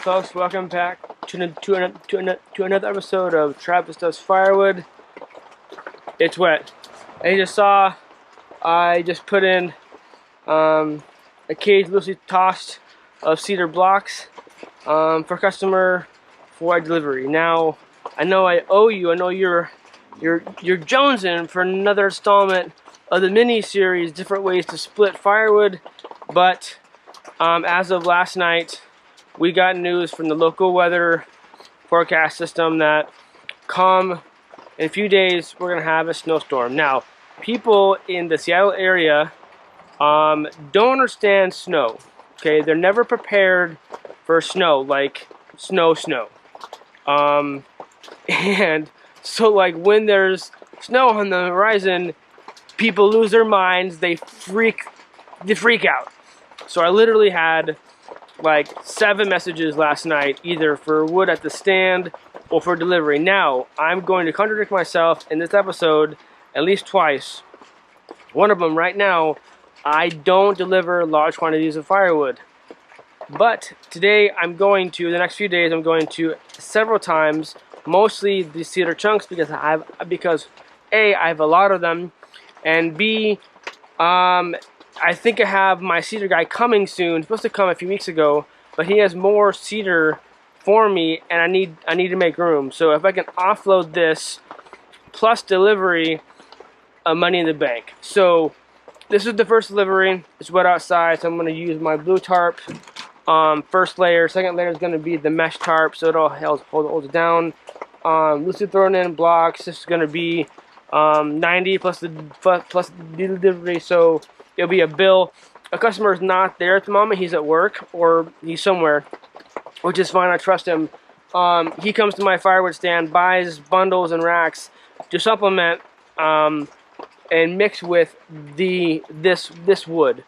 Alright folks, welcome back to another episode of Travis Does Firewood. It's wet. As you just saw, I just put in a cage loosely tossed of cedar blocks for customer for a delivery. Now, I know I owe you, I know you're jonesing for another installment of the mini-series, different ways to split firewood, but as of last night, we got news from the local weather forecast system that in a few days we're gonna have a snowstorm. Now, people in the Seattle area don't understand snow. Okay, they're never prepared for snow, like snow. And so, like, when there's snow on the horizon, people lose their minds. They freak out. So I literally had like 7 messages last night, either for wood at the stand or for delivery. Now, I'm going to contradict myself in this episode at least twice. One of them right now, I don't deliver large quantities of firewood. But today, the next few days, I'm going to several times, mostly the cedar chunks because A, I have a lot of them, and B, I think I have my cedar guy coming soon. He's supposed to come a few weeks ago, but he has more cedar for me, and I need to make room. So if I can offload this plus delivery, money in the bank. So this is the first delivery. It's wet outside, so I'm going to use my blue tarp. First layer. Second layer is going to be the mesh tarp, so it'll hold it down. Loosely thrown in blocks. This is going to be 90 plus the delivery, so it'll be a bill. A customer is not there at the moment. He's at work or he's somewhere, which is fine. I trust him. He comes to my firewood stand, buys bundles and racks to supplement and mix with this wood.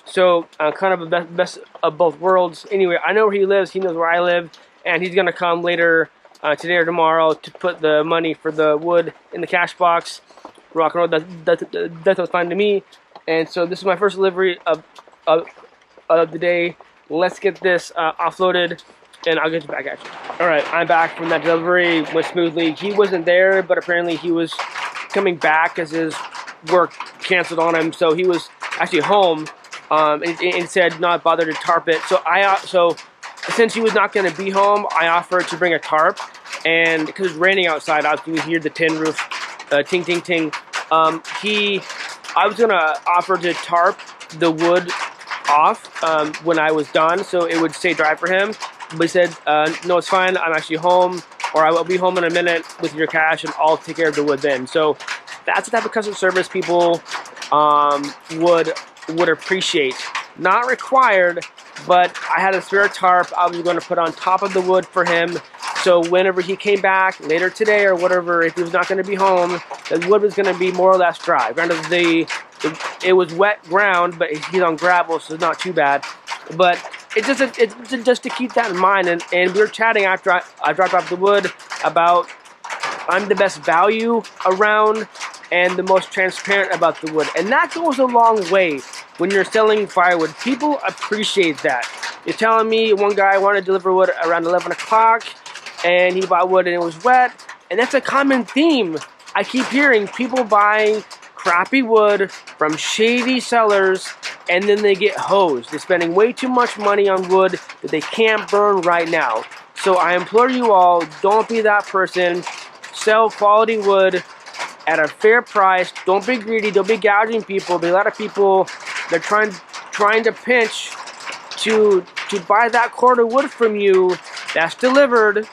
So kind of the best of both worlds. Anyway, I know where he lives. He knows where I live, and he's gonna come later today or tomorrow to put the money for the wood in the cash box. Rock and roll. That was fine to me. And so this is my first delivery of the day. Let's get this offloaded, and I'll get you back at you. All right, I'm back from that delivery. Went smoothly. He wasn't there, but apparently he was coming back as his work canceled on him. So he was actually home, and said not bother to tarp it. So since he was not going to be home, I offered to bring a tarp, and because it's raining outside, obviously we hear the tin roof ting ting ting. I was gonna offer to tarp the wood off when I was done, so it would stay dry for him. But he said, "No, it's fine. I'm actually home, or I will be home in a minute with your cash, and I'll take care of the wood then." So that's the type of customer service people would appreciate. Not required, but I had a spare tarp I was going to put on top of the wood for him. So whenever he came back later today or whatever, if he was not going to be home, the wood was going to be more or less dry. Granted, it was wet ground, but he's on gravel, so it's not too bad. But it's just to keep that in mind. And we were chatting after I dropped off the wood about I'm the best value around and the most transparent about the wood. And that goes a long way when you're selling firewood. People appreciate that. You're telling me one guy wanted to deliver wood around 11 o'clock, and he bought wood and it was wet. And that's a common theme. I keep hearing people buying crappy wood from shady sellers, and then they get hosed. They're spending way too much money on wood that they can't burn right now. So I implore you all, don't be that person. Sell quality wood at a fair price. Don't be greedy. Don't be gouging people. There's a lot of people that are trying to pinch to buy that cord of wood from you that's delivered,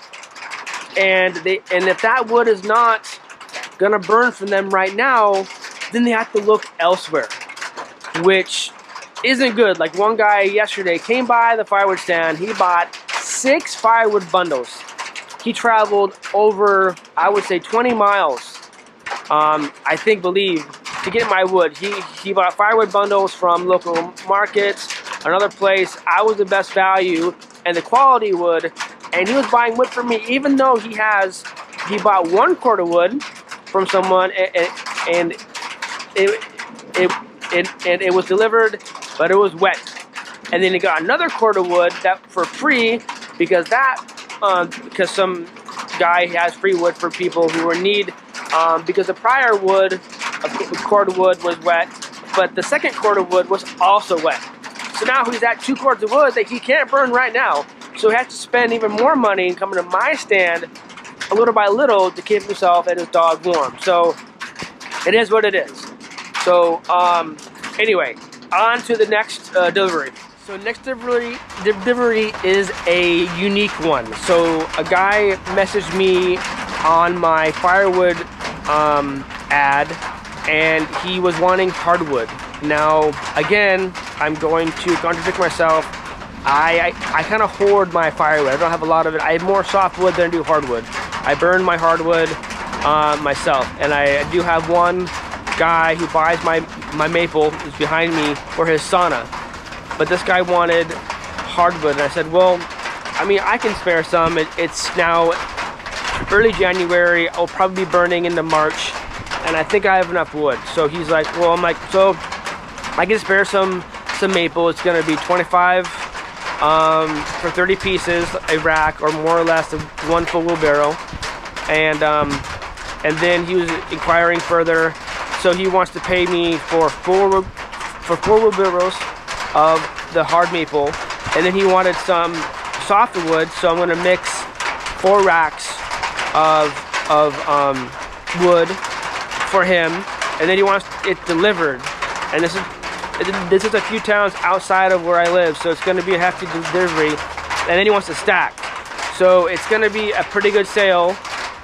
and if that wood is not gonna burn for them right now, then they have to look elsewhere, which isn't good. Like one guy yesterday came by the firewood stand. He bought 6 firewood bundles. He traveled over, I would say, 20 miles. Believe to get my wood. He bought firewood bundles from local markets, another place. I was the best value and the quality wood, and he was buying wood from me, even though he bought 1 cord of wood from someone, and it was delivered, but it was wet. And then he got another cord of wood that for free because because some guy has free wood for people who are in need, because the prior wood, cord of wood, was wet, but the second cord of wood was also wet. So now he's at 2 cords of wood that he can't burn right now. So he has to spend even more money coming to my stand, a little by little, to keep himself and his dog warm. So it is what it is. So anyway, on to the next delivery. So next delivery is a unique one. So a guy messaged me on my Firewood ad, and he was wanting hardwood. Now, again, I'm going to contradict myself. I kind of hoard my firewood. I don't have a lot of it. I have more softwood than I do hardwood. I burn my hardwood myself, and I do have one guy who buys my maple, is behind me, for his sauna. But this guy wanted hardwood, and I said, well, I mean, I can spare some. It's now early January. I'll probably be burning into March, and I think I have enough wood. So he's like, well, I'm like, so I can spare some maple. It's gonna be 25 for 30 pieces, a rack, or more or less one full wheelbarrow. And then he was inquiring further. So he wants to pay me for four wheelbarrows of the hard maple, and then he wanted some softwood. So I'm gonna mix 4 racks of wood for him, and then he wants it delivered. And this is a few towns outside of where I live, so it's going to be a hefty delivery. And then he wants to stack, so it's going to be a pretty good sale.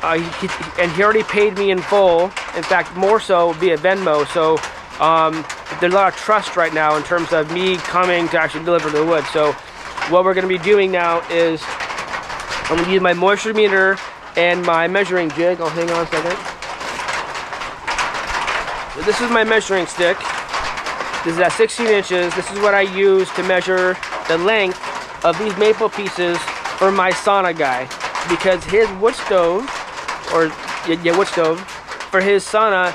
And he already paid me in full. In fact, more so via Venmo. So there's a lot of trust right now in terms of me coming to actually deliver the wood. So what we're going to be doing now is I'm going to use my moisture meter and my measuring jig. I'll hang on a second. So this is my measuring stick. This is at 16 inches. This is what I use to measure the length of these maple pieces for my sauna guy, because his wood stove, wood stove, for his sauna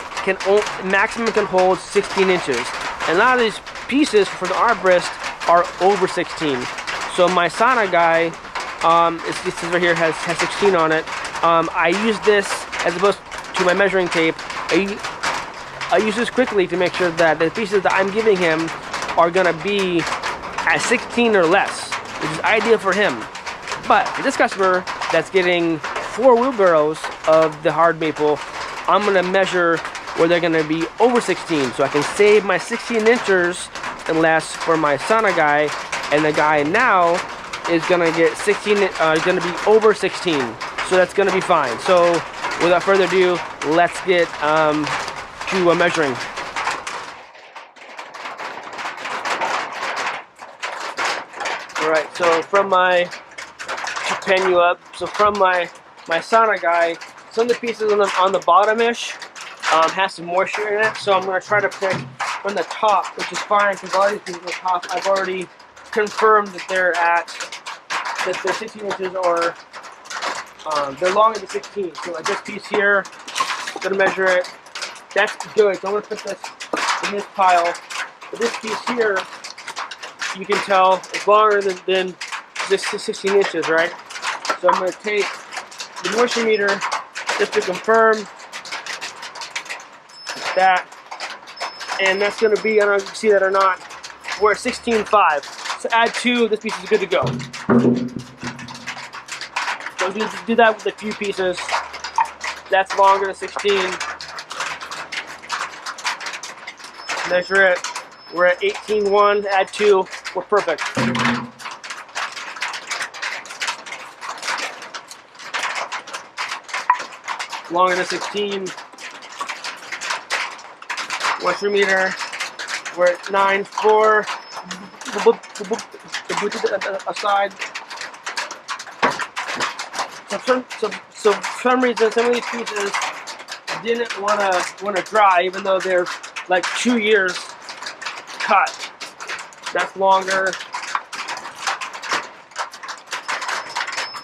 maximum can hold 16 inches. And a lot of these pieces for the arborist are over 16. So my sauna guy, this right here has 16 on it. I use this as opposed to my measuring tape. I use this quickly to make sure that the pieces that I'm giving him are gonna be at 16 or less, which is ideal for him. But for this customer that's getting 4 wheelbarrows of the hard maple, I'm gonna measure where they're gonna be over 16, so I can save my 16 inches and less for my sauna guy, and the guy now is gonna get 16. Is gonna be over 16, so that's gonna be fine. So without further ado, let's get to measuring. Alright, so from my, to pen you up, so from my sauna guy, some of the pieces on the bottom-ish has some moisture in it, so I'm going to try to pick from the top, which is fine because all these pieces on the top, I've already confirmed that they're 16 inches, or they're longer than 16. So like this piece here, I'm going to measure it. That's good, so I'm going to put this in this pile. But this piece here, you can tell it's longer than this 16 inches, right? So I'm going to take the moisture meter just to confirm that, and that's going to be, I don't know if you can see that or not, we're at 16.5. So add 2, this piece is good to go. So do that with a few pieces. That's longer than 16. Measure it. We're at 18.1, add 2, we're perfect. Longer than 16. Moisture meter, we're at 9.4. Aside. So for some reason, some of these pieces didn't want to dry, even though they're like 2 years cut. That's longer.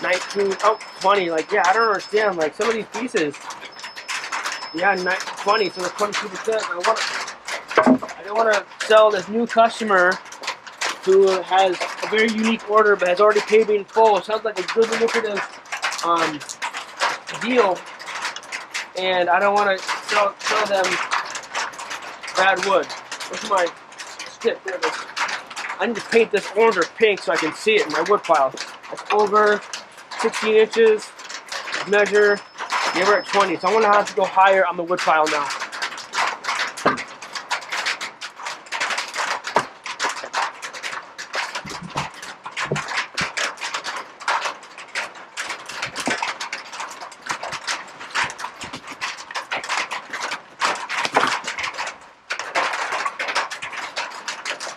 19, oh, 20, like, yeah, I don't understand, like, some of these pieces, yeah, 20, so it's 22%, I don't want to sell this new customer who has a very unique order, but has already paid me in full. It sounds like a good lucrative deal, and I don't want to sell them bad wood. Where's my stick? There it is. I need to paint this orange or pink so I can see it in my wood pile. It's over 16 inches. Measure. Yeah, we're at 20, so I'm gonna have to go higher on the wood pile now.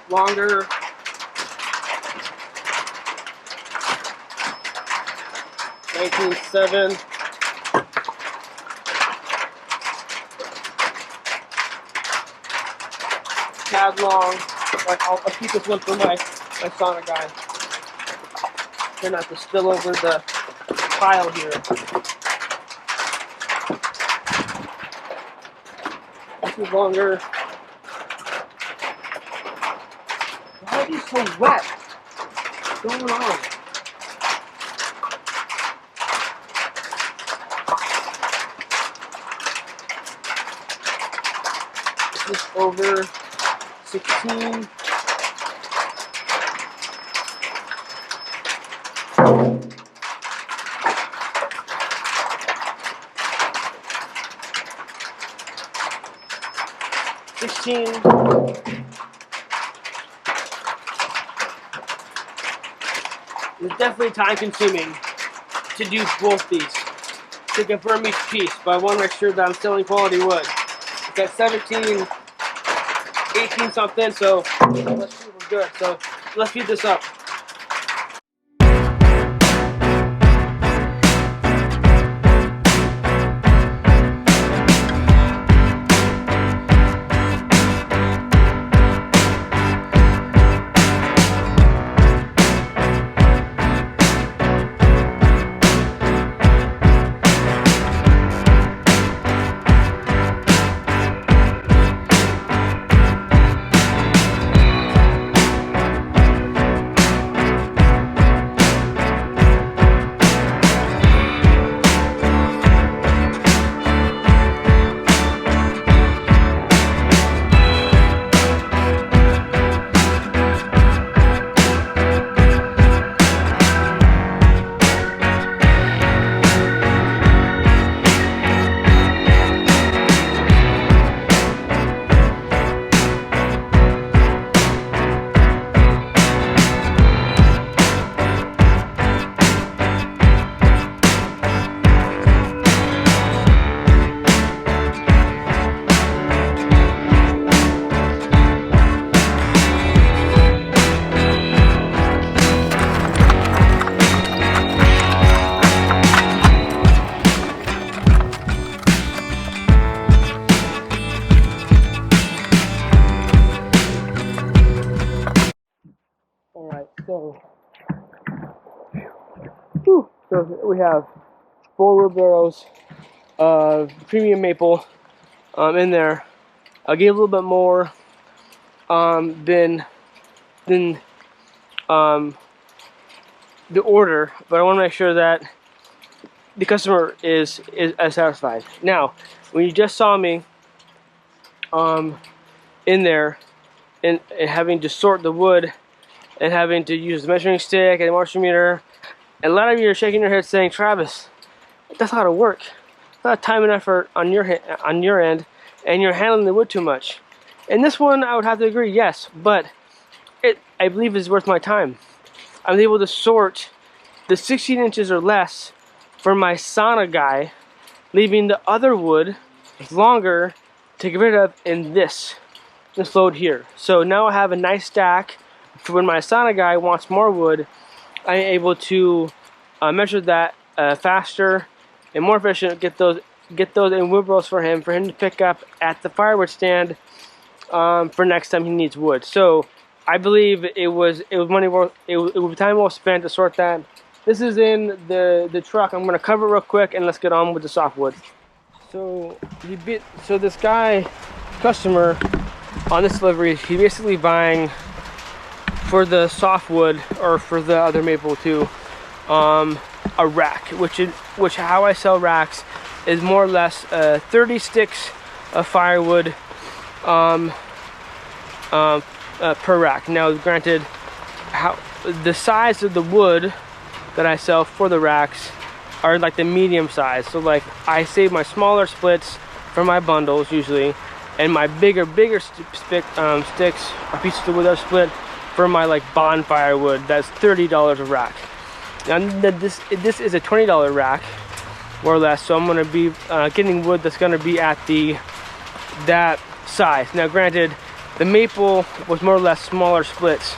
Longer. $19.7. Tad long. Like I'll keep this one for my sauna guy. Try not to spill over the pile here. This is longer. Why are these so wet? What's going on? This is over 16. It's definitely time consuming to do both these to confirm each piece, but I want to make sure that I'm selling quality wood. It's at 17, 18 something, so let's see if we're good. So let's speed this up. So we have 4 wheelbarrows of premium maple in there. I'll give a little bit more than the order, but I want to make sure that the customer is satisfied. Now, when you just saw me in there and having to sort the wood and having to use the measuring stick and the moisture meter, and a lot of you are shaking your head saying, Travis, that's a lot of work. It's a lot of time and effort on your end, and you're handling the wood too much. And this one, I would have to agree, yes, but I believe is worth my time. I'm able to sort the 16 inches or less for my sauna guy, leaving the other wood longer to get rid of in this load here. So now I have a nice stack for when my sauna guy wants more wood. I'm able to measure that faster and more efficient. Get those in wood rolls for him to pick up at the firewood stand for next time he needs wood. So I believe it was money worth. It was time well spent to sort that. This is in the truck. I'm gonna cover it real quick and let's get on with the softwood. So this customer on this delivery, he's basically buying for the softwood, or for the other maple too, a rack, which how I sell racks is more or less 30 sticks of firewood per rack. Now granted, how the size of the wood that I sell for the racks are like the medium size, so like I save my smaller splits for my bundles usually, and my bigger sticks or pieces of wood are split for my like bonfire wood. That's $30 a rack. Now this is a $20 rack, more or less, so I'm going to be getting wood that's going to be at that size. Now granted, the maple was more or less smaller splits,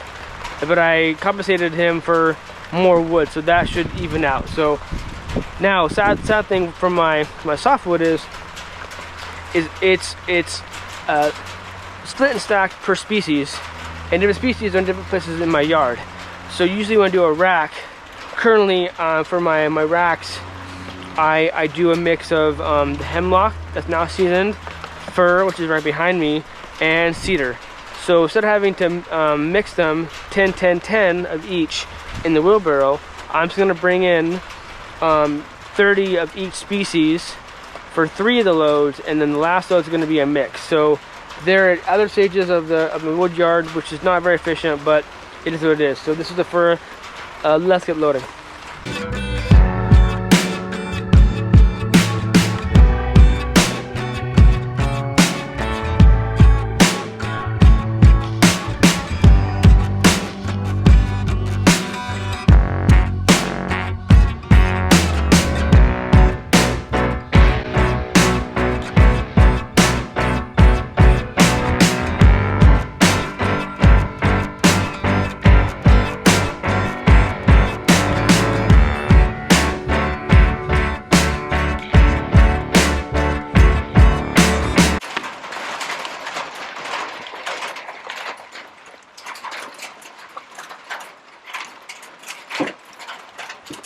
but I compensated him for more wood, so that should even out. So now sad thing for my softwood is it's split and stacked per species, and different species are in different places in my yard. So usually when I do a rack, currently for my racks, I do a mix of the hemlock that's now seasoned, fir, which is right behind me, and cedar. So instead of having to mix them 10 10 10 of each in the wheelbarrow, I'm just going to bring in 30 of each species for 3 of the loads, and then the last load is going to be a mix. So they're at other stages of the wood yard, which is not very efficient, but it is what it is. So this is the fir. Let's get loading.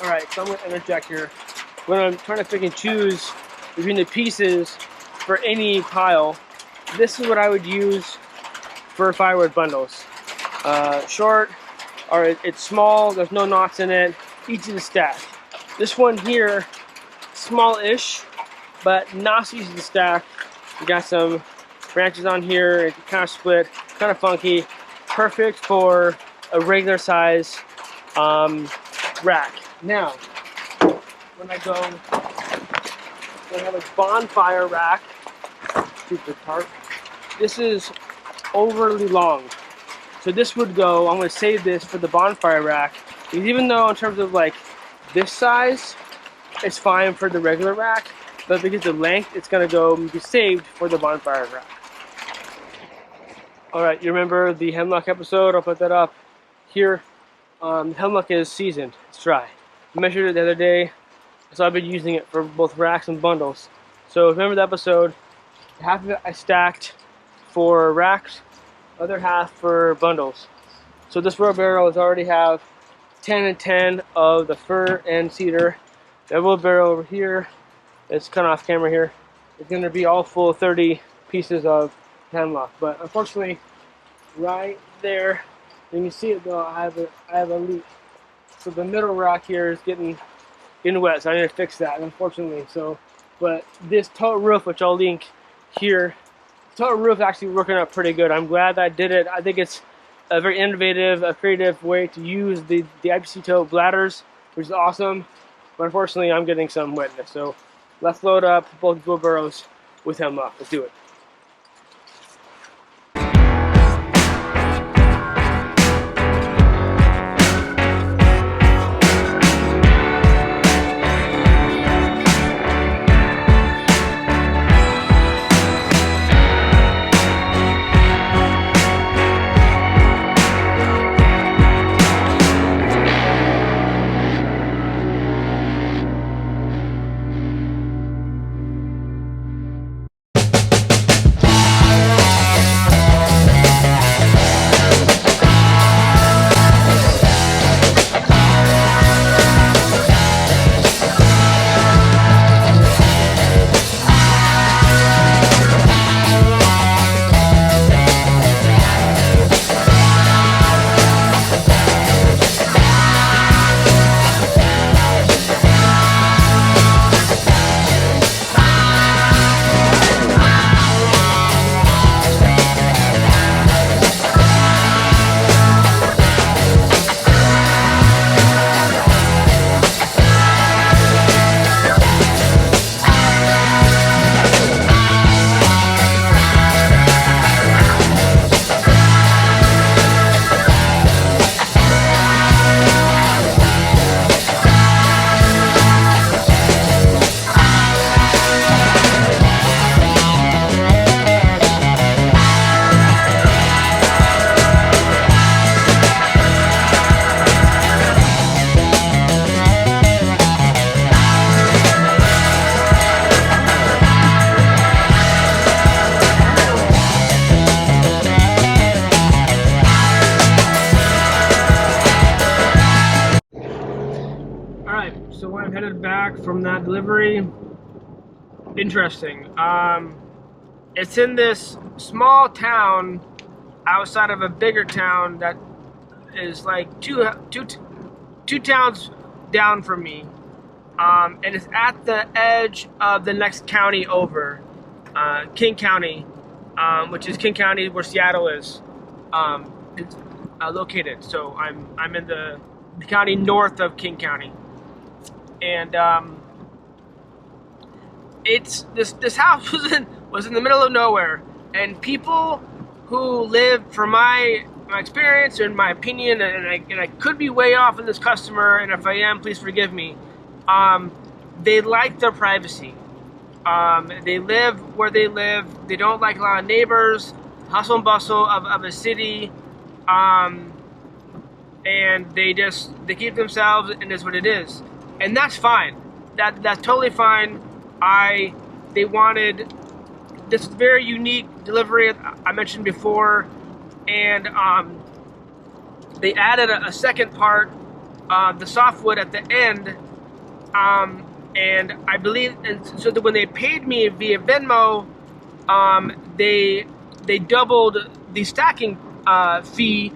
Alright, so I'm going to interject here. When I'm trying to pick and choose between the pieces for any pile, this is what I would use for firewood bundles. Short, or it's small, there's no knots in it, easy to stack. This one here, small-ish, but not easy to stack. You got some branches on here, it's kind of split, kind of funky. Perfect for a regular size rack. Now, when I have a bonfire rack, stupid part, this is overly long. So this would go, I'm going to save this for the bonfire rack, because even though in terms of like this size, it's fine for the regular rack, but because of the length, it's going to go be saved for the bonfire rack. Alright, you remember the hemlock episode? I'll put that up here. Hemlock is seasoned, it's dry. I measured it the other day, so I've been using it for both racks and bundles. So remember the episode, half of it I stacked for racks, other half for bundles. So this wheelbarrow does already have 10 and 10 of the fir and cedar. The wheelbarrow over here, it's kind of off camera here, it's going to be all full of 30 pieces of hemlock. But unfortunately, right there, you can see it though, I have a leak. So the middle rack here is getting wet, so I need to fix that, unfortunately. So, but this tote roof, which I'll link here, the tote roof is actually working out pretty good. I'm glad that I did it. I think it's a very innovative, a creative way to use the IPC tote bladders, which is awesome. But unfortunately, I'm getting some wetness. So let's load up both wheelbarrows with hemlock. Let's do it. from that delivery. Interesting. It's in this small town outside of a bigger town that is like two towns down from me. And it's at the edge of the next county over, King County, which is King County where Seattle is. It's located. So I'm in the county north of King County, and it's this house was in the middle of nowhere, and people who live, from my experience and my opinion, and I could be way off in this customer, and if I am, please forgive me. They like their privacy. They live where they live. They don't like a lot of neighbors, hustle and bustle of a city, and they keep themselves, and it's what it is, and that's fine. That's totally fine. They wanted this very unique delivery I mentioned before, and they added a second part, the softwood at the end, and I believe, and so that when they paid me via Venmo, they doubled the stacking fee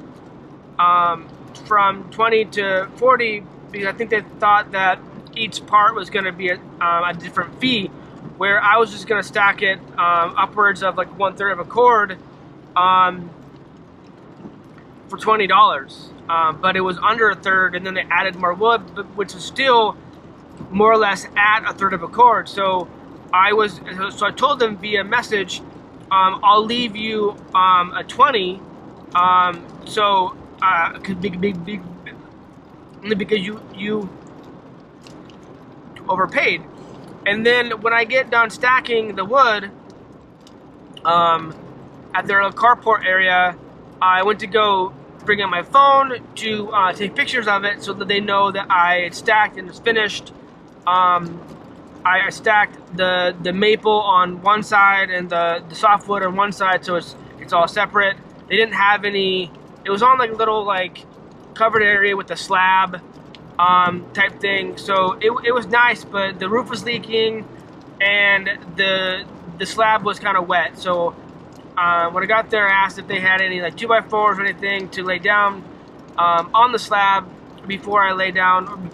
from 20 to 40, because I think they thought that each part was going to be a different fee, where I was just going to stack it upwards of like 1/3 of a cord for $20, but it was under 1/3, and then they added more wood, which is still more or less at 1/3 of a cord. So I told them via message, I'll leave you a 20, because you overpaid. And then when I get done stacking the wood at their carport area, I went to go bring out my phone to take pictures of it so that they know that I had stacked and it's finished. I stacked the maple on one side and the softwood on one side, so it's all separate. They didn't have any. It was on like a little like covered area with a slab type thing, so it was nice, but the roof was leaking and the slab was kind of wet. So when I got there, I asked if they had any like 2x4s or anything to lay down on the slab before I lay down,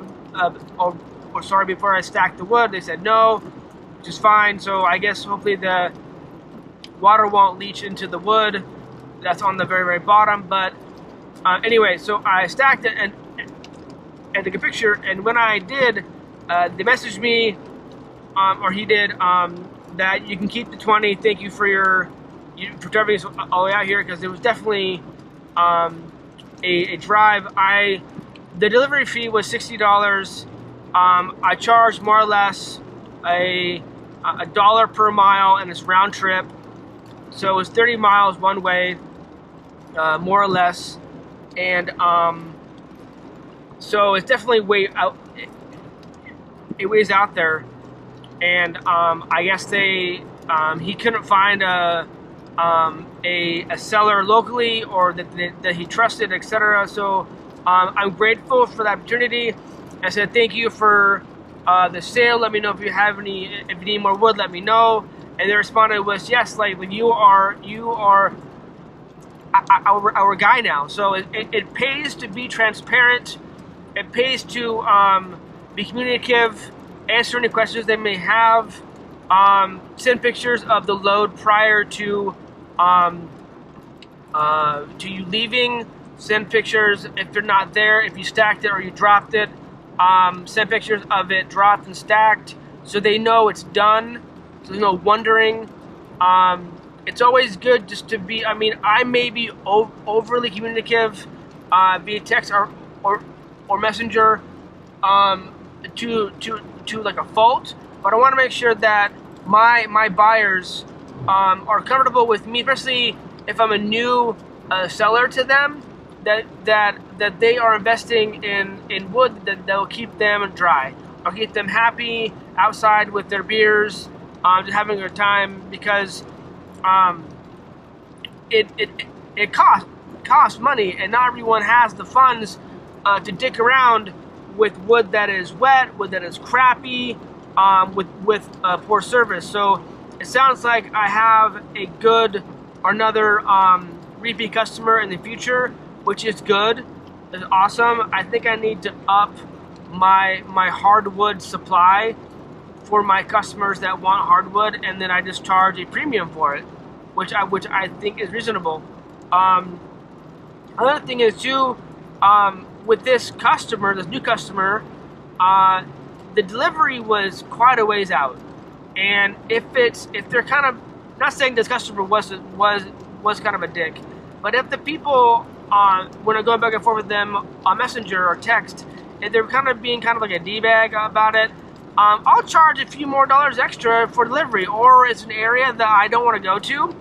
before I stacked the wood. They said no, which is fine. So I guess hopefully the water won't leach into the wood that's on the very, very bottom. But anyway, so I stacked it and took a picture. And when I did, they messaged me, or he did, that you can keep the 20. Thank you for for driving us all the way out here, because it was definitely a drive. The delivery fee was $60. I charged more or less a dollar per mile, and it's round trip, so it was 30 miles one way, more or less, and so it's definitely way out. It weighs out there, and I guess he couldn't find a seller locally, or that he trusted, etc. So I'm grateful for the opportunity. I said thank you for the sale. Let me know if you need more wood. Let me know. And they responded with yes, like you are our guy now. So it pays to be transparent. It pays to be communicative, answer any questions they may have, send pictures of the load prior to you leaving, send pictures if they're not there, if you stacked it or you dropped it, send pictures of it dropped and stacked, so they know it's done, so there's no wondering. It's always good just to be, I may be overly communicative via text or messenger to like a fault, but I want to make sure that my buyers are comfortable with me, especially if I'm a new seller to them, that they are investing in wood that will keep them dry, or keep them happy outside with their beers, just having a good time, because it costs money, and not everyone has the funds to dick around with wood that is wet, wood that is crappy, with poor service. So it sounds like I have a good, another repeat customer in the future, which is good. It's awesome. I think I need to up my hardwood supply for my customers that want hardwood, and then I just charge a premium for it, which I think is reasonable. Another thing is too, with this customer, this new customer, the delivery was quite a ways out, and if they're kind of, not saying this customer was kind of a dick, but if the people when I go back and forth with them on Messenger or text, if they're kind of being kind of like a d-bag about it, I'll charge a few more dollars extra for delivery, or it's an area that I don't want to go to.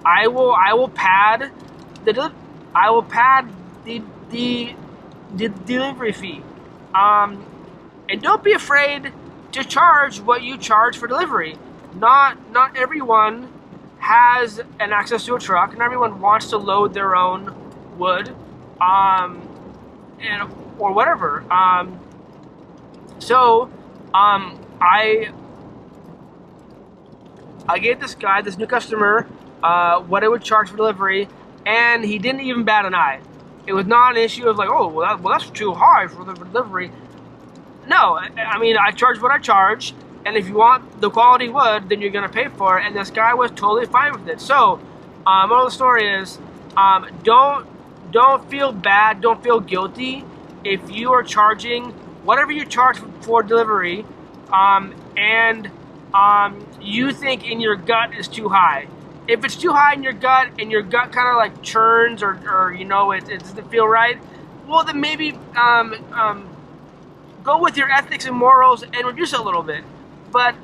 I will pad the delivery fee, and don't be afraid to charge what you charge for delivery. Not everyone has an access to a truck, and everyone wants to load their own wood, and or whatever. I gave this guy, this new customer, what I would charge for delivery, and he didn't even bat an eye. It was not an issue of like, oh, well, that's too high for the delivery. No, I mean, I charge what I charge, and if you want the quality wood, then you're gonna pay for it. And this guy was totally fine with it. So, moral of the story is, don't feel bad, don't feel guilty if you are charging whatever you charge for delivery, and you think in your gut is too high. If it's too high in your gut, and your gut kind of like churns, or you know, it doesn't feel right, well then maybe go with your ethics and morals and reduce it a little bit. But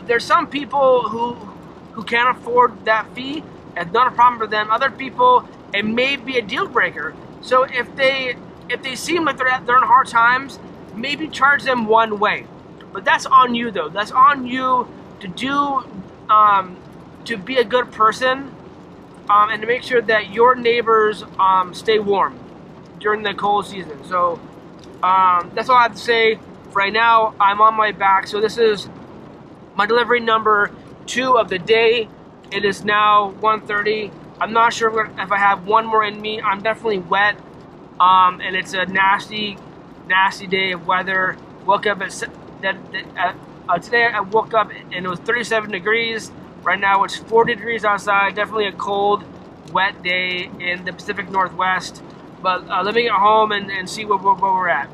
there's some people who can't afford that fee. It's not a problem for them. Other people, it may be a deal breaker. So if they seem like they're in hard times, maybe charge them one way. But that's on you, though. That's on you to do, to be a good person, and to make sure that your neighbors stay warm during the cold season. So that's all I have to say. For right now, I'm on my back. So this is my delivery number 2 of the day. It is now 1:30. I'm not sure if I have one more in me. I'm definitely wet, and it's a nasty day of weather. Woke up today I woke up and it was 37 degrees. Right now it's 40 degrees outside. Definitely a cold, wet day in the Pacific Northwest. But let me get home and see where we're at.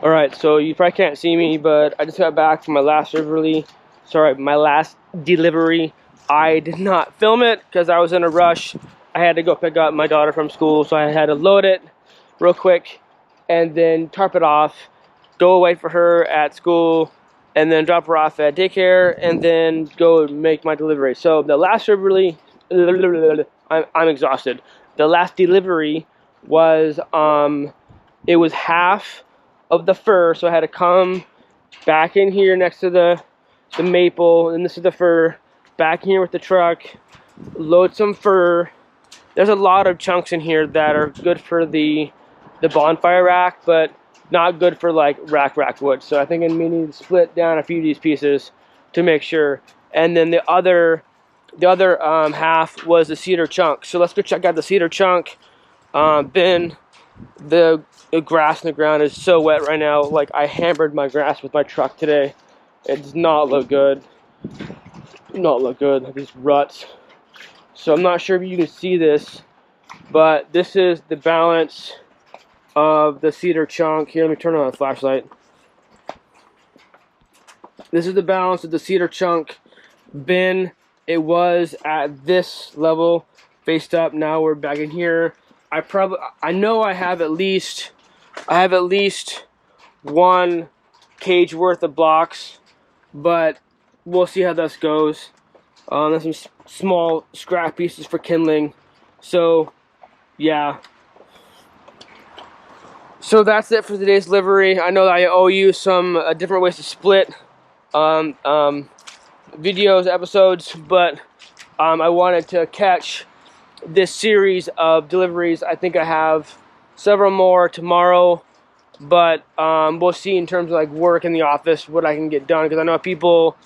Alright, so you probably can't see me, but I just got back from my last delivery. I did not film it because I was in a rush. I had to go pick up my daughter from school, so I had to load it real quick and then tarp it off, go wait for her at school, and then drop her off at daycare, and then go make my delivery. So the last delivery, I'm exhausted. The last delivery was, it was half of the fir, so I had to come back in here next to the maple, and this is the fir, back in here with the truck, load some fir. There's a lot of chunks in here that are good for the bonfire rack, but not good for like rack wood. So I think I may need to split down a few of these pieces to make sure. And then the other half was the cedar chunk. So let's go check out the cedar chunk bin. The grass in the ground is so wet right now. Like, I hammered my grass with my truck today. It does not look good. These ruts. So I'm not sure if you can see this, but this is the balance of the cedar chunk. Here, let me turn on the flashlight. This is the balance of the cedar chunk bin. It was at this level, faced up. Now we're back in here. I know I have at least one cage worth of blocks, but we'll see how this goes. There's some small scrap pieces for kindling. So, yeah. So that's it for today's delivery. I know that I owe you some different ways to split videos, episodes, but I wanted to catch this series of deliveries. I think I have several more tomorrow. but we'll see in terms of like work in the office what I can get done, because I know people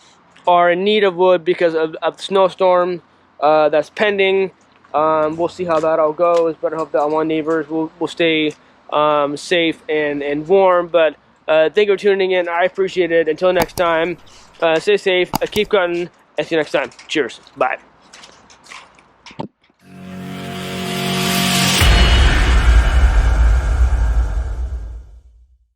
are in need of wood because of the snowstorm that's pending. We'll see how that all goes, but I hope that all my neighbors will stay safe and warm. But thank you for tuning in. I appreciate it. Until next time, stay safe, keep cutting, and see you next time. Cheers. Bye.